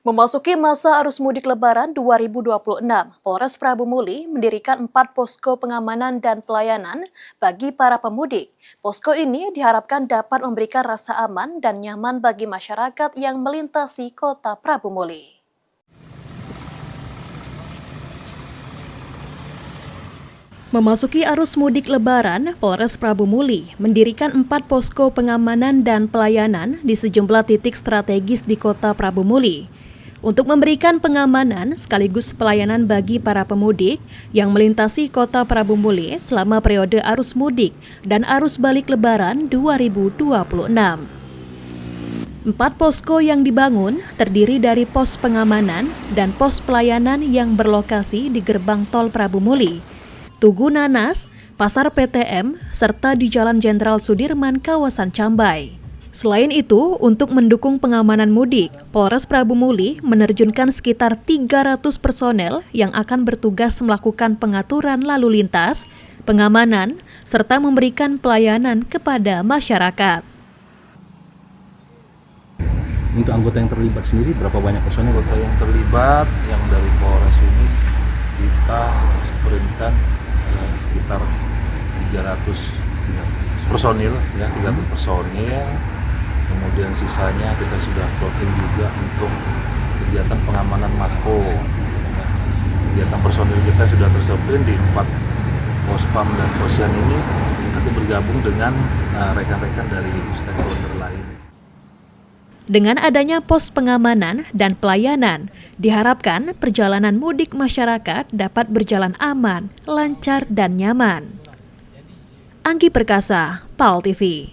Memasuki masa arus mudik Lebaran 2026, Polres Prabu Muli mendirikan 4 posko pengamanan dan pelayanan bagi para pemudik. Posko ini diharapkan dapat memberikan rasa aman dan nyaman bagi masyarakat yang melintasi kota Prabu Muli. Memasuki arus mudik Lebaran, Polres Prabu Muli mendirikan 4 posko pengamanan dan pelayanan di sejumlah titik strategis di kota Prabu Muli untuk memberikan pengamanan sekaligus pelayanan bagi para pemudik yang melintasi kota Prabu Muli selama periode arus mudik dan arus balik Lebaran 2026. 4 posko yang dibangun terdiri dari pos pengamanan dan pos pelayanan yang berlokasi di gerbang tol Prabu Muli, Tugu Nanas, Pasar PTM, serta di Jalan Jenderal Sudirman, kawasan Cambai. Selain itu, untuk mendukung pengamanan mudik, Polres Prabu Muli menerjunkan sekitar 300 personel yang akan bertugas melakukan pengaturan lalu lintas, pengamanan, serta memberikan pelayanan kepada masyarakat. Untuk anggota yang terlibat sendiri, berapa banyak personel? Anggota yang terlibat, yang dari Polres ini kita sprintkan sekitar 300 personil, ya 300 personil. Kemudian sisanya kita sudah plotting juga untuk kegiatan pengamanan mako. Kegiatan personil kita sudah tersprint di 4 pospam dan posyan ini, nanti bergabung dengan rekan-rekan dari stakeholder lain. Dengan adanya pos pengamanan dan pelayanan, diharapkan perjalanan mudik masyarakat dapat berjalan aman, lancar, dan nyaman. Anggi Perkasa, PAL TV.